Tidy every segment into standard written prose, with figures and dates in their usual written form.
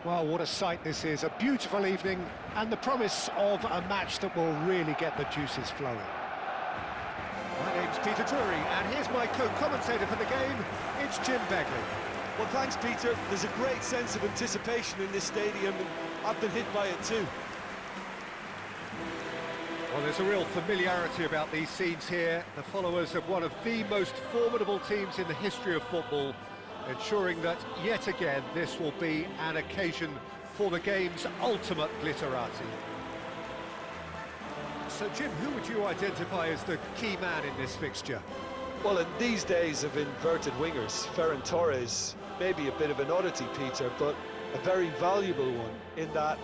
Well, what a sight this is, a beautiful evening and the promise of a match that will really get the juices flowing. My name's Peter Drury and here's my co-commentator for the game, it's Jim Begley. Well, thanks, Peter. There's a great sense of anticipation in this stadium, and I've been hit by it too. Well, there's a real familiarity about these scenes here. The followers of one of the most formidable teams in the history of football, ensuring that, yet again, this will be an occasion for the game's ultimate glitterati. So, Jim, who would you identify as the key man in this fixture? Well, in these days of inverted wingers, Ferran Torres may be a bit of an oddity, Peter, but a very valuable one in that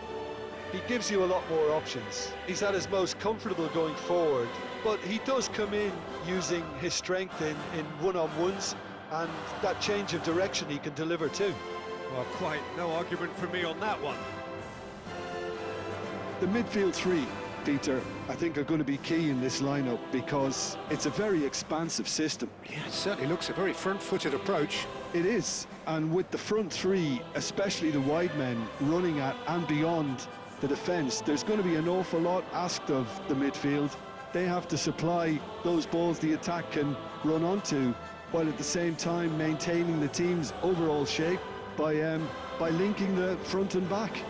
he gives you a lot more options. He's at his most comfortable going forward, but he does come in using his strength in one-on-ones, and that change of direction he can deliver too. Well, quite no argument from me on that one. The midfield three, Peter, I think are going to be key in this lineup because it's a very expansive system. Yeah, it certainly looks a very front-footed approach. It is, and with the front three, especially the wide men, running at and beyond the defence, there's going to be an awful lot asked of the midfield. They have to supply those balls the attack can run onto, while at the same time maintaining the team's overall shape by linking the front and back.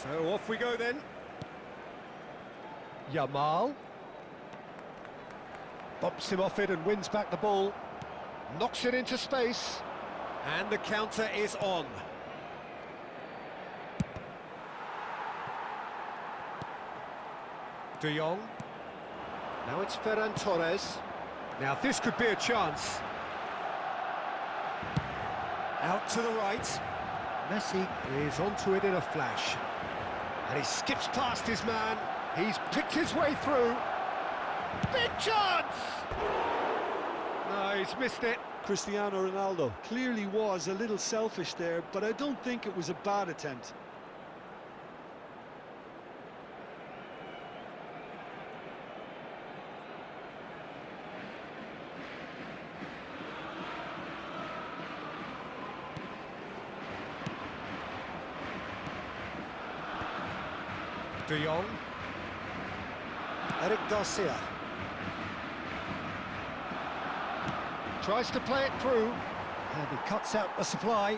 So off we go then. Yamal. Bumps him off it and wins back the ball. Knocks it into space. And the counter is on. De Jong. Now it's Ferran Torres. Now this could be a chance. Out to the right. Messi is onto it in a flash. And he skips past his man. He's picked his way through. Big chance! No, he's missed it. Cristiano Ronaldo clearly was a little selfish there, but I don't think it was a bad attempt. De Jong. Eric Garcia. Tries to play it through. And he cuts out the supply.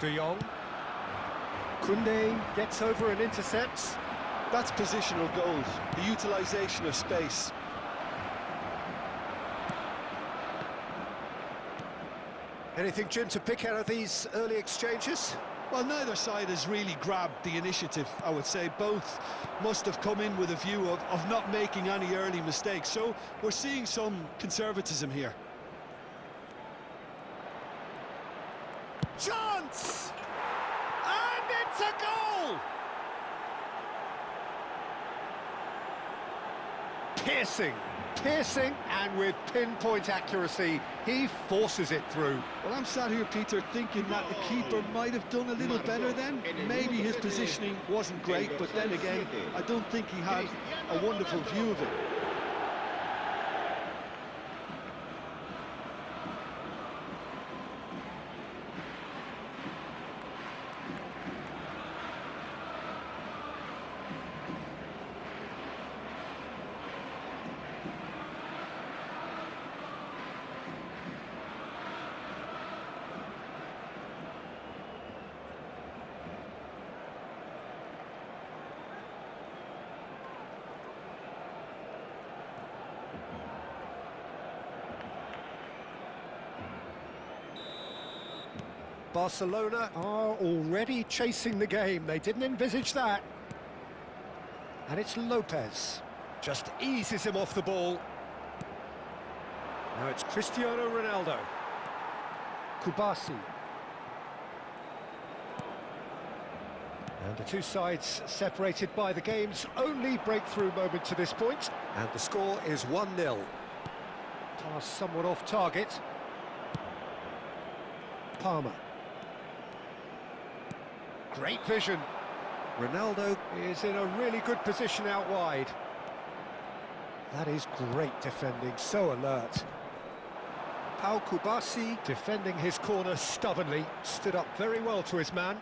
De Jong. Koundé gets over and intercepts. That's positional gold, the utilisation of space. Anything, Jim, to pick out of these early exchanges? Well, neither side has really grabbed the initiative, I would say. Both must have come in with a view of not making any early mistakes. So we're seeing some conservatism here. Chance! And it's a goal! Piercing, and with pinpoint accuracy, he forces it through. Well, I'm sat here, Peter, thinking that the keeper might have done a little better then. Maybe his positioning wasn't great, but then again, I don't think he had a wonderful view of it. Barcelona are already chasing the game. They didn't envisage that. And it's Lopez. Just eases him off the ball. Now it's Cristiano Ronaldo. Kubasi. And the two sides separated by the game's only breakthrough moment to this point. And the score is 1-0. Pass somewhat off target. Palmer. Great vision. Ronaldo is in a really good position out wide. That is great defending, so alert. Pau Kubasi defending his corner stubbornly, stood up very well to his man.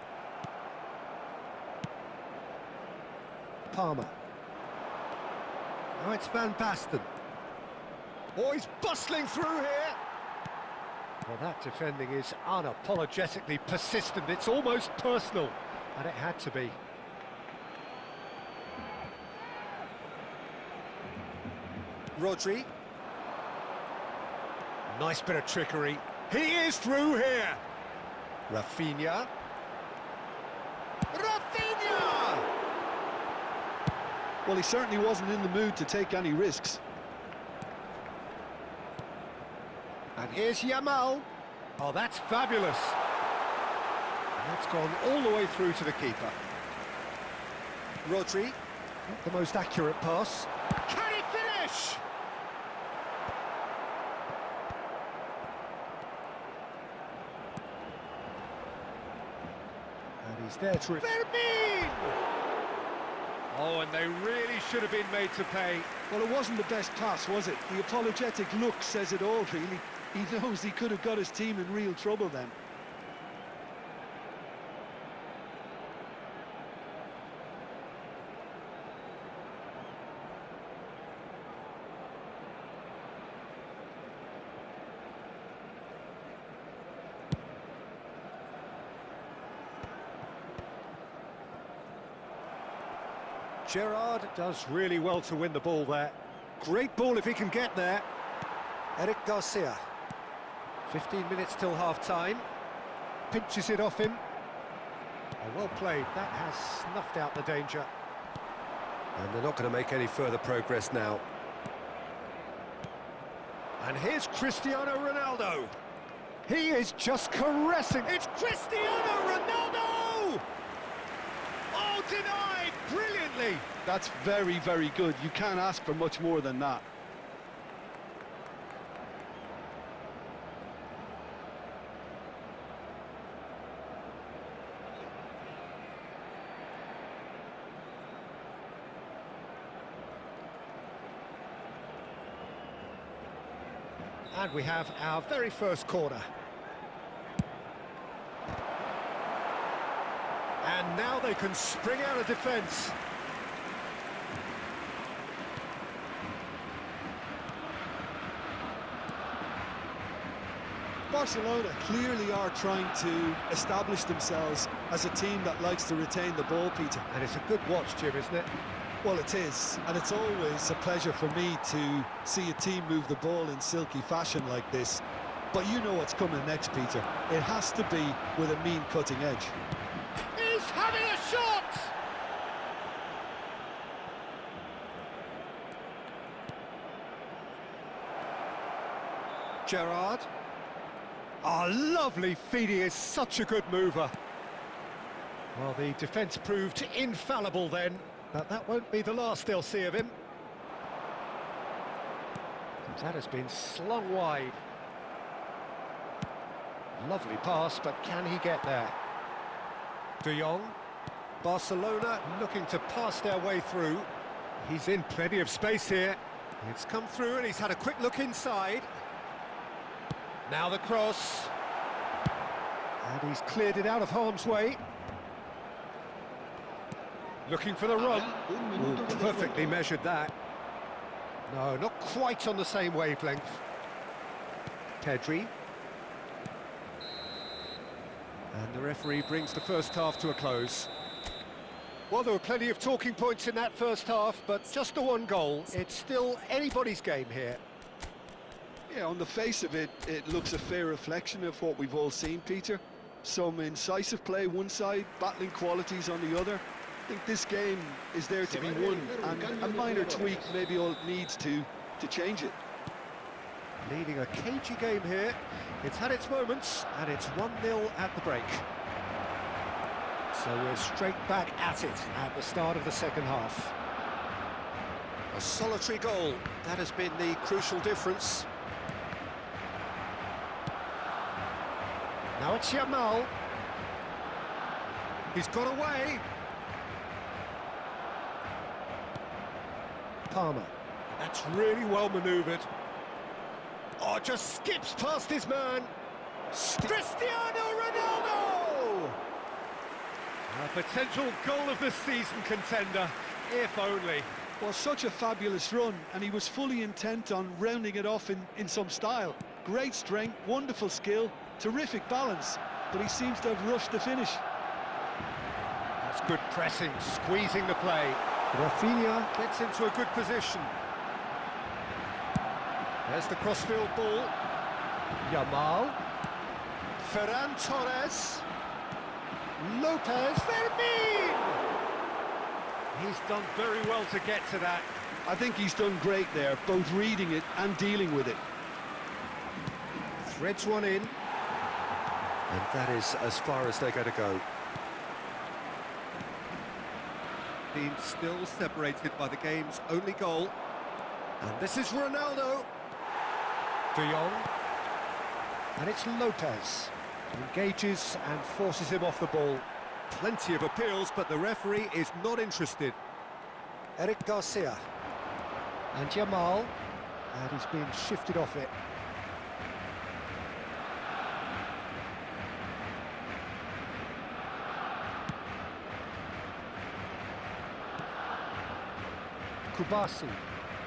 Palmer. Now it's Van Basten. Oh, he's bustling through here. Well, that defending is unapologetically persistent. It's almost personal, and it had to be. Rodri. Nice bit of trickery. He is through here. Rafinha. Rafinha! Well, he certainly wasn't in the mood to take any risks. And here's Yamal. Oh, that's fabulous. And that's gone all the way through to the keeper. Rodri. Not the most accurate pass. Can he finish? And he's there to... Fermin! Oh, and they really should have been made to pay. Well, it wasn't the best pass, was it? The apologetic look says it all, really. He knows he could have got his team in real trouble then. Gerrard does really well to win the ball there. Great ball if he can get there. Eric Garcia. 15 minutes till half-time. Pinches it off him. Oh, well played. That has snuffed out the danger. And they're not going to make any further progress now. And here's Cristiano Ronaldo. He is just caressing. It's Cristiano Ronaldo! Oh, denied brilliantly. That's very, very good. You can't ask for much more than that. And we have our very first corner. And now they can spring out of defence. Barcelona clearly are trying to establish themselves as a team that likes to retain the ball, Peter. And it's a good watch, Jim, isn't it? Well, it is, and it's always a pleasure for me to see a team move the ball in silky fashion like this. But you know what's coming next, Peter. It has to be with a mean cutting edge. He's having a shot! Gerrard. Oh, lovely feed. He is such a good mover. Well, the defence proved infallible then, but that won't be the last they'll see of him. That has been slung wide. Lovely pass, but can he get there? De Jong. Barcelona looking to pass their way through. He's in plenty of space here. It's come through and he's had a quick look inside. Now the cross. And he's cleared it out of harm's way. Looking for the run. Ooh, perfectly measured that. No, not quite on the same wavelength. Pedri. And the referee brings the first half to a close. Well, there were plenty of talking points in that first half, but just the one goal. It's still anybody's game here. Yeah, on the face of it, it looks a fair reflection of what we've all seen, Peter. Some incisive play one side, battling qualities on the other. I think this game is there to be won, and a minor tweak maybe all it needs to change it. Leading a cagey game here. It's had its moments, and it's 1-0 at the break. So we're straight back at it at the start of the second half. A solitary goal, that has been the crucial difference. Now it's Yamal. He's got away. Palmer. That's really well manoeuvred. Oh, just skips past his man. Cristiano Ronaldo! A potential goal of the season contender, if only. Well, such a fabulous run, and he was fully intent on rounding it off in some style. Great strength, wonderful skill, terrific balance, but he seems to have rushed the finish. That's good pressing, squeezing the play. Rafinha gets into a good position. There's the crossfield ball. Yamal. Ferran Torres. Lopez. Fermin! He's done very well to get to that. I think he's done great there, both reading it and dealing with it. Threads one in. And that is as far as they're going to go. Being still separated by the game's only goal. And this is Ronaldo. De Jong. And it's Lopez. Engages and forces him off the ball. Plenty of appeals, but the referee is not interested. Eric Garcia. And Yamal. And he's been shifted off it. Kubasi.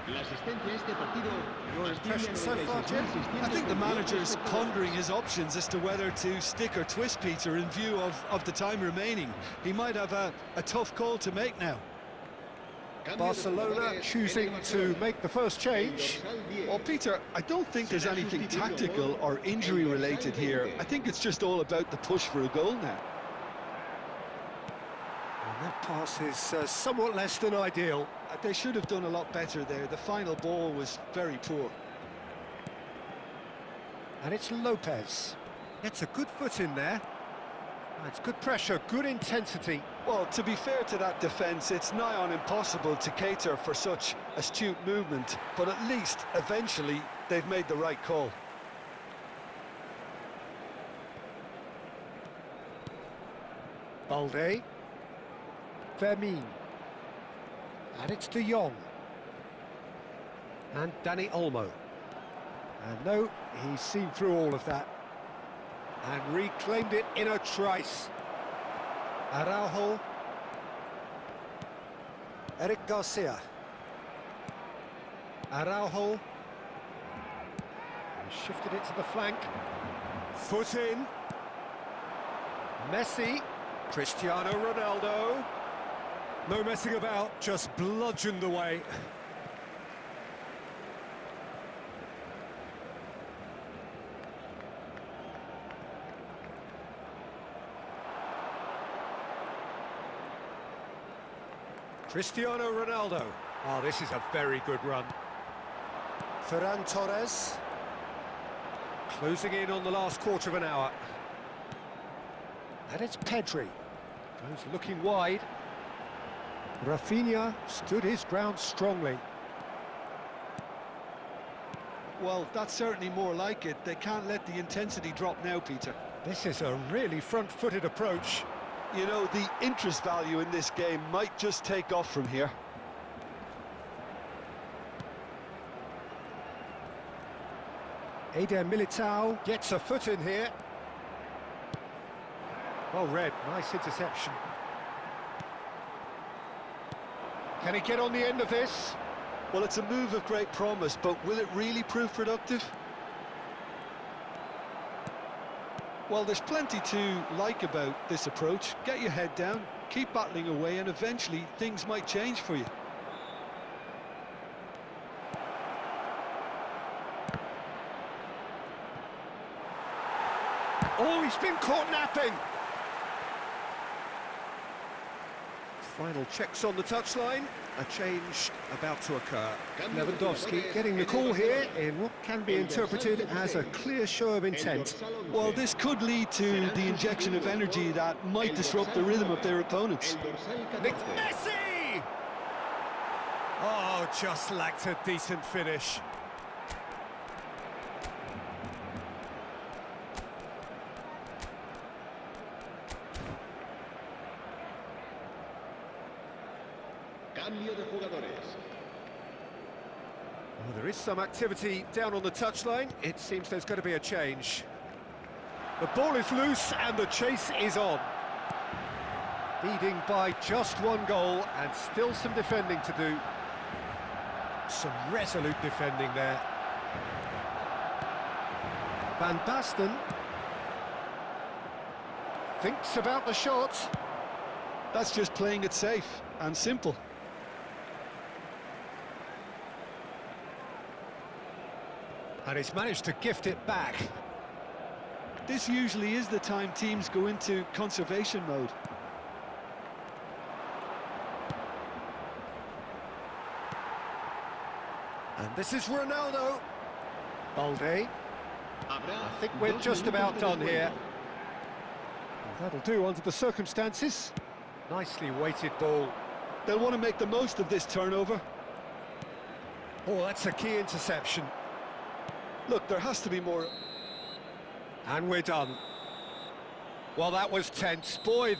Your impression so far, Jim? I think the manager is pondering his options as to whether to stick or twist Peter in view of the time remaining. He might have a tough call to make now. Barcelona choosing to make the first change. Well, Peter, I don't think there's anything tactical or injury related here. I think it's just all about the push for a goal now. And that pass is somewhat less than ideal. They should have done a lot better there. The final ball was very poor. And it's Lopez. Gets a good foot in there. It's good pressure, good intensity. Well, to be fair to that defence, it's nigh on impossible to cater for such astute movement, but at least, eventually, they've made the right call. Balde. Fermin. And it's De Jong. And Dani Olmo. And no, he's seen through all of that. And reclaimed it in a trice. Araujo. Eric Garcia. Araujo. And shifted it to the flank. Foot in. Messi. Cristiano Ronaldo. No messing about, just bludgeoned away. Cristiano Ronaldo. Oh, this is a very good run. Ferran Torres. Closing in on the last quarter of an hour. And it's Pedri. Goes looking wide. Rafinha stood his ground strongly. Well, that's certainly more like it. They can't let the intensity drop now, Peter. This is a really front-footed approach. You know, the interest value in this game might just take off from here. Eder Militao gets a foot in here. Well read, nice interception. Can he get on the end of this? Well, it's a move of great promise, but will it really prove productive? Well, there's plenty to like about this approach. Get your head down, keep battling away, and eventually things might change for you. Oh, he's been caught napping. Final checks on the touchline. A change about to occur. Lewandowski getting the call here in what can be interpreted as a clear show of intent. Well, this could lead to the injection of energy that might disrupt the rhythm of their opponents. Messi! Oh, just lacked a decent finish. Well, there is some activity down on the touchline. It seems there's going to be a change. The ball is loose and the chase is on. Leading by just one goal and still some defending to do. Some resolute defending there. Van Basten thinks about the shot. That's just playing it safe and simple. And he's managed to gift it back. This usually is the time teams go into conservation mode. And this is Ronaldo. Balde. I think we're just about done here. That'll do under the circumstances. Nicely weighted ball. They'll want to make the most of this turnover. Oh, that's a key interception. Look, there has to be more. And we're done. Well, that was tense. Boy,